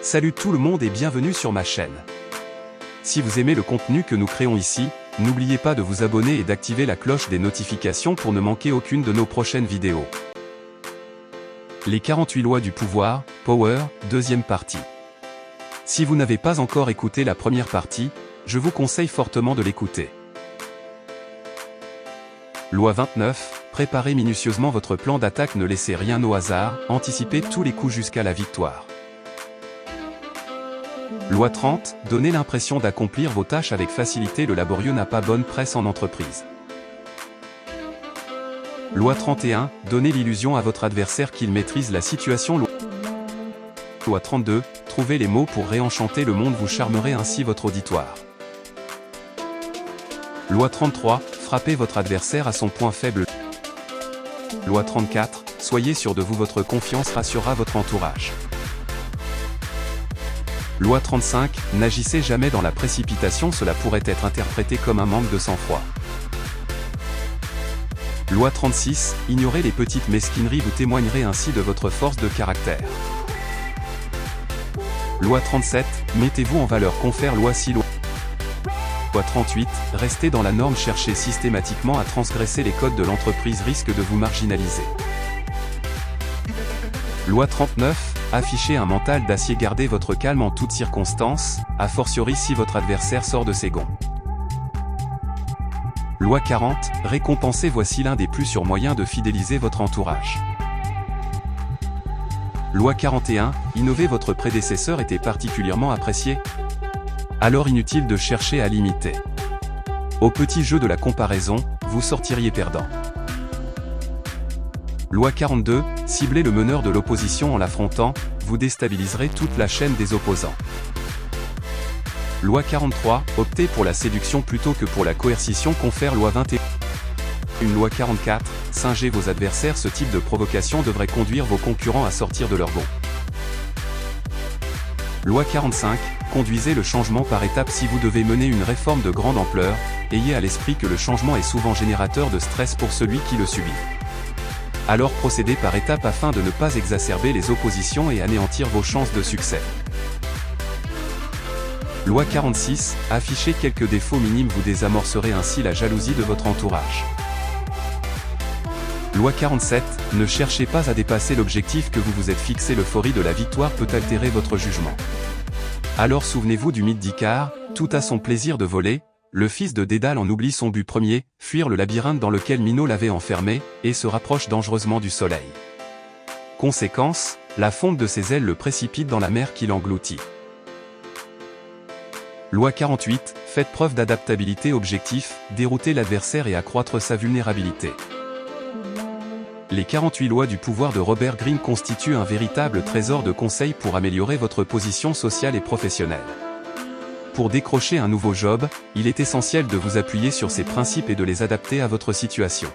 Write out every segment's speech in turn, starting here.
Salut tout le monde et bienvenue sur ma chaîne. Si vous aimez le contenu que nous créons ici, n'oubliez pas de vous abonner et d'activer la cloche des notifications pour ne manquer aucune de nos prochaines vidéos. Les 48 lois du pouvoir, Power, deuxième partie. Si vous n'avez pas encore écouté la première partie, je vous conseille fortement de l'écouter. Loi 29, préparez minutieusement votre plan d'attaque, ne laissez rien au hasard, anticipez tous les coups jusqu'à la victoire. Loi 30, donnez l'impression d'accomplir vos tâches avec facilité, le laborieux n'a pas bonne presse en entreprise. Loi 31, donnez l'illusion à votre adversaire qu'il maîtrise la situation. Loi 32, trouvez les mots pour réenchanter le monde, vous charmerez ainsi votre auditoire. Loi 33, frappez votre adversaire à son point faible. Loi 34, soyez sûr de vous, votre confiance rassurera votre entourage. Loi 35, n'agissez jamais dans la précipitation, cela pourrait être interprété comme un manque de sang-froid. Loi 36, ignorez les petites mesquineries, vous témoignerez ainsi de votre force de caractère. Loi 37, mettez-vous en valeur, confère loi 6. Loi 38, restez dans la norme, cherchez systématiquement à transgresser les codes de l'entreprise risque de vous marginaliser. Loi 39, affichez un mental d'acier, gardez votre calme en toutes circonstances, a fortiori si votre adversaire sort de ses gonds. Loi 40, récompensez, voici l'un des plus sûrs moyens de fidéliser votre entourage. Loi 41, innover, votre prédécesseur était particulièrement apprécié. Alors inutile de chercher à l'imiter. Au petit jeu de la comparaison, vous sortiriez perdant. Loi 42, ciblez le meneur de l'opposition en l'affrontant, vous déstabiliserez toute la chaîne des opposants. Loi 43, optez pour la séduction plutôt que pour la coercition, confère loi 21. Loi 44, singez vos adversaires, ce type de provocation devrait conduire vos concurrents à sortir de leur gonds. Loi 45, conduisez le changement par étapes, si vous devez mener une réforme de grande ampleur, ayez à l'esprit que le changement est souvent générateur de stress pour celui qui le subit. Alors procédez par étapes afin de ne pas exacerber les oppositions et anéantir vos chances de succès. Loi 46, affichez quelques défauts minimes, vous désamorcerez ainsi la jalousie de votre entourage. Loi 47, ne cherchez pas à dépasser l'objectif que vous vous êtes fixé, l'euphorie de la victoire peut altérer votre jugement. Alors souvenez-vous du mythe d'Icare, tout a son plaisir de voler, le fils de Dédale en oublie son but premier, fuir le labyrinthe dans lequel Minot l'avait enfermé, et se rapproche dangereusement du soleil. Conséquence, la fonte de ses ailes le précipite dans la mer qui l'engloutit. Loi 48, faites preuve d'adaptabilité, objectif, dérouter l'adversaire et accroître sa vulnérabilité. Les 48 lois du pouvoir de Robert Greene constituent un véritable trésor de conseils pour améliorer votre position sociale et professionnelle. Pour décrocher un nouveau job, il est essentiel de vous appuyer sur ces principes et de les adapter à votre situation.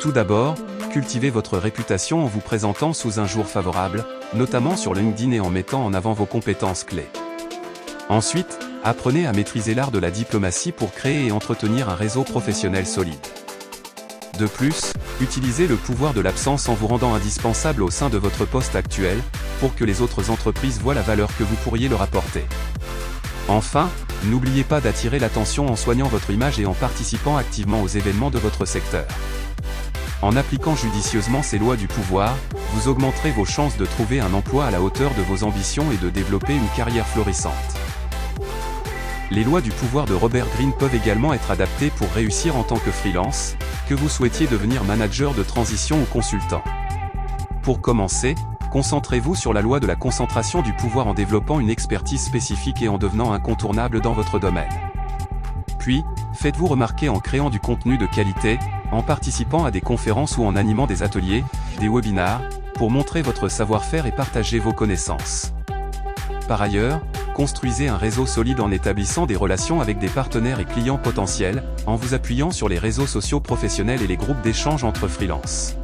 Tout d'abord, cultivez votre réputation en vous présentant sous un jour favorable, notamment sur LinkedIn et en mettant en avant vos compétences clés. Ensuite, apprenez à maîtriser l'art de la diplomatie pour créer et entretenir un réseau professionnel solide. De plus, utilisez le pouvoir de l'absence en vous rendant indispensable au sein de votre poste actuel, pour que les autres entreprises voient la valeur que vous pourriez leur apporter. Enfin, n'oubliez pas d'attirer l'attention en soignant votre image et en participant activement aux événements de votre secteur. En appliquant judicieusement ces lois du pouvoir, vous augmenterez vos chances de trouver un emploi à la hauteur de vos ambitions et de développer une carrière florissante. Les lois du pouvoir de Robert Greene peuvent également être adaptées pour réussir en tant que freelance, que vous souhaitiez devenir manager de transition ou consultant. Pour commencer, concentrez-vous sur la loi de la concentration du pouvoir en développant une expertise spécifique et en devenant incontournable dans votre domaine. Puis, faites-vous remarquer en créant du contenu de qualité, en participant à des conférences ou en animant des ateliers, des webinars, pour montrer votre savoir-faire et partager vos connaissances. Par ailleurs, construisez un réseau solide en établissant des relations avec des partenaires et clients potentiels, en vous appuyant sur les réseaux sociaux professionnels et les groupes d'échange entre freelances.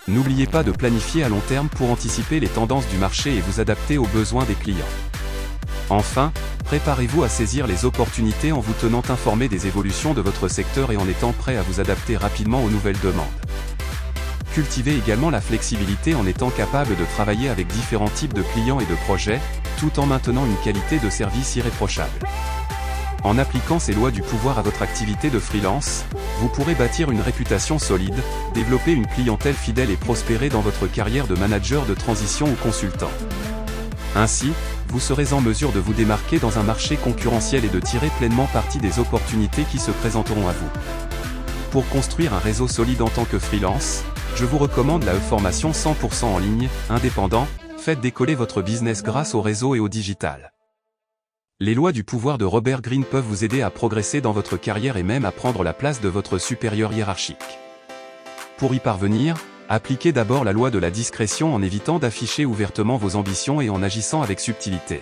N'oubliez pas de planifier à long terme pour anticiper les tendances du marché et vous adapter aux besoins des clients. Enfin, préparez-vous à saisir les opportunités en vous tenant informé des évolutions de votre secteur et en étant prêt à vous adapter rapidement aux nouvelles demandes. cultivez également la flexibilité en étant capable de travailler avec différents types de clients et de projets, tout en maintenant une qualité de service irréprochable. En appliquant ces lois du pouvoir à votre activité de freelance, vous pourrez bâtir une réputation solide, développer une clientèle fidèle et prospérer dans votre carrière de manager de transition ou consultant. Ainsi, vous serez en mesure de vous démarquer dans un marché concurrentiel et de tirer pleinement parti des opportunités qui se présenteront à vous. Pour construire un réseau solide en tant que freelance, je vous recommande la formation 100% en ligne, indépendant, faites décoller votre business grâce au réseau et au digital. Les lois du pouvoir de Robert Greene peuvent vous aider à progresser dans votre carrière et même à prendre la place de votre supérieur hiérarchique. Pour y parvenir, appliquez d'abord la loi de la discrétion en évitant d'afficher ouvertement vos ambitions et en agissant avec subtilité.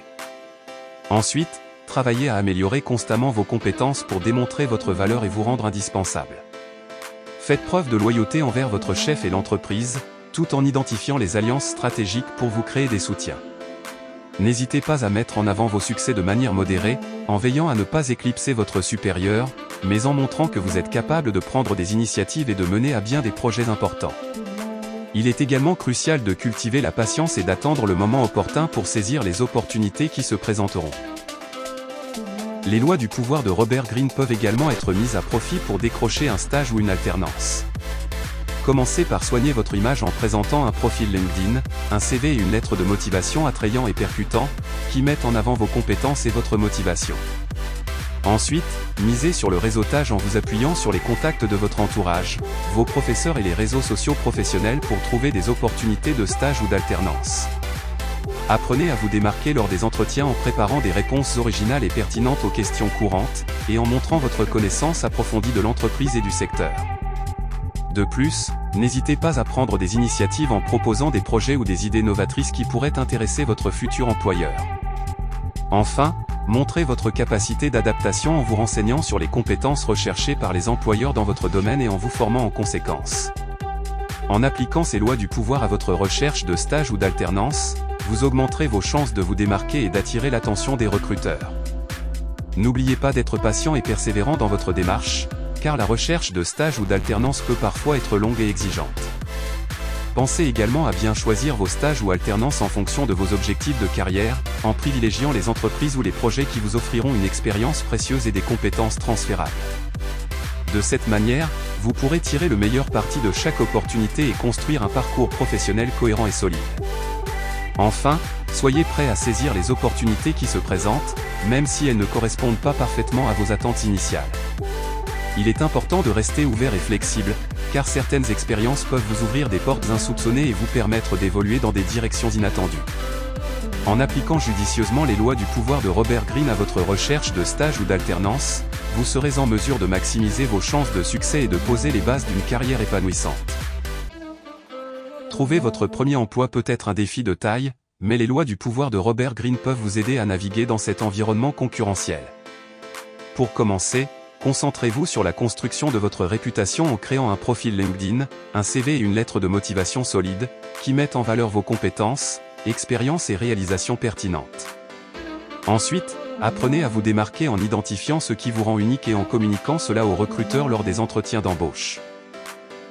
Ensuite, travaillez à améliorer constamment vos compétences pour démontrer votre valeur et vous rendre indispensable. Faites preuve de loyauté envers votre chef et l'entreprise, tout en identifiant les alliances stratégiques pour vous créer des soutiens. N'hésitez pas à mettre en avant vos succès de manière modérée, en veillant à ne pas éclipser votre supérieur, mais en montrant que vous êtes capable de prendre des initiatives et de mener à bien des projets importants. Il est également crucial de cultiver la patience et d'attendre le moment opportun pour saisir les opportunités qui se présenteront. Les lois du pouvoir de Robert Greene peuvent également être mises à profit pour décrocher un stage ou une alternance. Commencez par soigner votre image en présentant un profil LinkedIn, un CV et une lettre de motivation attrayant et percutant, qui mettent en avant vos compétences et votre motivation. Ensuite, misez sur le réseautage en vous appuyant sur les contacts de votre entourage, vos professeurs et les réseaux sociaux professionnels pour trouver des opportunités de stage ou d'alternance. Apprenez à vous démarquer lors des entretiens en préparant des réponses originales et pertinentes aux questions courantes, et en montrant votre connaissance approfondie de l'entreprise et du secteur. De plus, n'hésitez pas à prendre des initiatives en proposant des projets ou des idées novatrices qui pourraient intéresser votre futur employeur. Enfin, montrez votre capacité d'adaptation en vous renseignant sur les compétences recherchées par les employeurs dans votre domaine et en vous formant en conséquence. En appliquant ces lois du pouvoir à votre recherche de stage ou d'alternance, vous augmenterez vos chances de vous démarquer et d'attirer l'attention des recruteurs. N'oubliez pas d'être patient et persévérant dans votre démarche, car la recherche de stage ou d'alternance peut parfois être longue et exigeante. Pensez également à bien choisir vos stages ou alternances en fonction de vos objectifs de carrière, en privilégiant les entreprises ou les projets qui vous offriront une expérience précieuse et des compétences transférables. De cette manière, vous pourrez tirer le meilleur parti de chaque opportunité et construire un parcours professionnel cohérent et solide. Enfin, soyez prêts à saisir les opportunités qui se présentent, même si elles ne correspondent pas parfaitement à vos attentes initiales. Il est important de rester ouvert et flexible, car certaines expériences peuvent vous ouvrir des portes insoupçonnées et vous permettre d'évoluer dans des directions inattendues. En appliquant judicieusement les lois du pouvoir de Robert Greene à votre recherche de stage ou d'alternance, vous serez en mesure de maximiser vos chances de succès et de poser les bases d'une carrière épanouissante. Trouver votre premier emploi peut être un défi de taille, mais les lois du pouvoir de Robert Greene peuvent vous aider à naviguer dans cet environnement concurrentiel. Pour commencer, concentrez-vous sur la construction de votre réputation en créant un profil LinkedIn, un CV et une lettre de motivation solide, qui mettent en valeur vos compétences, expériences et réalisations pertinentes. Ensuite, apprenez à vous démarquer en identifiant ce qui vous rend unique et en communiquant cela aux recruteurs lors des entretiens d'embauche.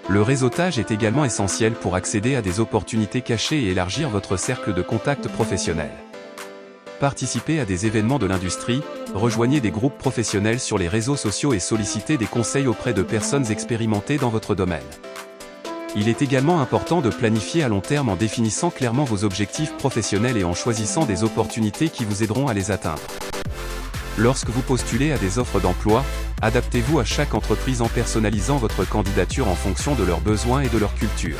Le réseautage est également essentiel pour accéder à des opportunités cachées et élargir votre cercle de contacts professionnels. Participez à des événements de l'industrie, rejoignez des groupes professionnels sur les réseaux sociaux et sollicitez des conseils auprès de personnes expérimentées dans votre domaine. Il est également important de planifier à long terme en définissant clairement vos objectifs professionnels et en choisissant des opportunités qui vous aideront à les atteindre. Lorsque vous postulez à des offres d'emploi, adaptez-vous à chaque entreprise en personnalisant votre candidature en fonction de leurs besoins et de leur culture.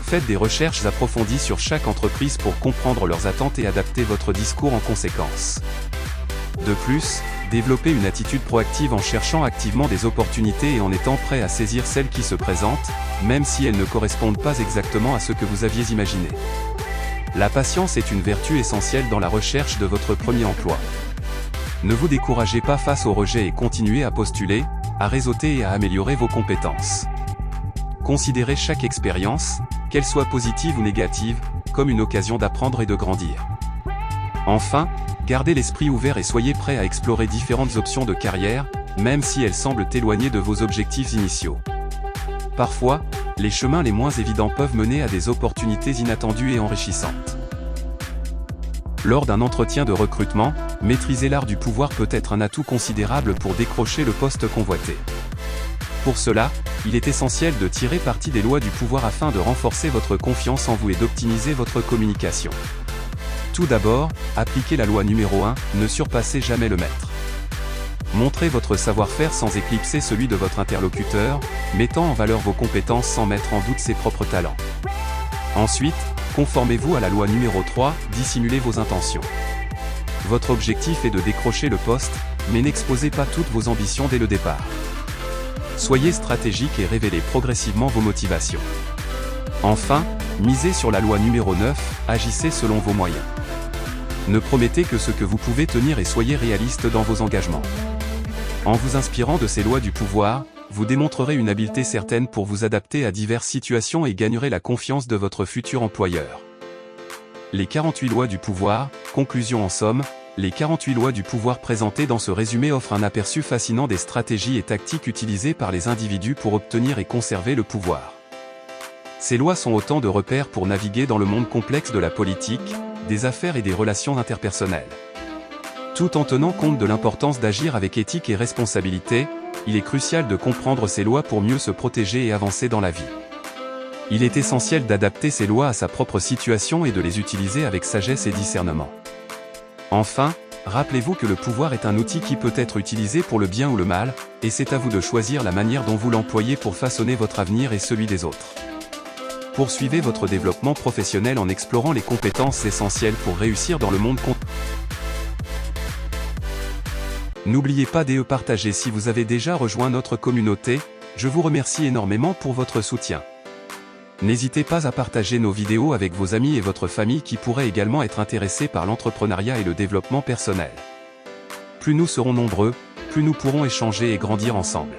Faites des recherches approfondies sur chaque entreprise pour comprendre leurs attentes et adapter votre discours en conséquence. De plus, développez une attitude proactive en cherchant activement des opportunités et en étant prêt à saisir celles qui se présentent, même si elles ne correspondent pas exactement à ce que vous aviez imaginé. La patience est une vertu essentielle dans la recherche de votre premier emploi. Ne vous découragez pas face au rejet et continuez à postuler, à réseauter et à améliorer vos compétences. Considérez chaque expérience, qu'elle soit positive ou négative, comme une occasion d'apprendre et de grandir. Enfin, gardez l'esprit ouvert et soyez prêt à explorer différentes options de carrière, même si elles semblent éloignées de vos objectifs initiaux. Parfois, les chemins les moins évidents peuvent mener à des opportunités inattendues et enrichissantes. Lors d'un entretien de recrutement, maîtriser l'art du pouvoir peut être un atout considérable pour décrocher le poste convoité. Pour cela, il est essentiel de tirer parti des lois du pouvoir afin de renforcer votre confiance en vous et d'optimiser votre communication. Tout d'abord, appliquez la loi numéro 1, ne surpassez jamais le maître. Montrez votre savoir-faire sans éclipser celui de votre interlocuteur, mettant en valeur vos compétences sans mettre en doute ses propres talents. Ensuite, conformez-vous à la loi numéro 3, dissimulez vos intentions. Votre objectif est de décrocher le poste, mais n'exposez pas toutes vos ambitions dès le départ. Soyez stratégique et révélez progressivement vos motivations. Enfin, misez sur la loi numéro 9, agissez selon vos moyens. Ne promettez que ce que vous pouvez tenir et soyez réaliste dans vos engagements. En vous inspirant de ces lois du pouvoir, vous démontrerez une habileté certaine pour vous adapter à diverses situations et gagnerez la confiance de votre futur employeur. Les 48 lois du pouvoir, conclusion en somme, les 48 lois du pouvoir présentées dans ce résumé offrent un aperçu fascinant des stratégies et tactiques utilisées par les individus pour obtenir et conserver le pouvoir. Ces lois sont autant de repères pour naviguer dans le monde complexe de la politique, des affaires et des relations interpersonnelles. Tout en tenant compte de l'importance d'agir avec éthique et responsabilité, il est crucial de comprendre ces lois pour mieux se protéger et avancer dans la vie. Il est essentiel d'adapter ces lois à sa propre situation et de les utiliser avec sagesse et discernement. Enfin, rappelez-vous que le pouvoir est un outil qui peut être utilisé pour le bien ou le mal, et c'est à vous de choisir la manière dont vous l'employez pour façonner votre avenir et celui des autres. Poursuivez votre développement professionnel en explorant les compétences essentielles pour réussir dans le monde contemporain. N'oubliez pas de partager si vous avez déjà rejoint notre communauté, je vous remercie énormément pour votre soutien. N'hésitez pas à partager nos vidéos avec vos amis et votre famille qui pourraient également être intéressés par l'entrepreneuriat et le développement personnel. Plus nous serons nombreux, plus nous pourrons échanger et grandir ensemble.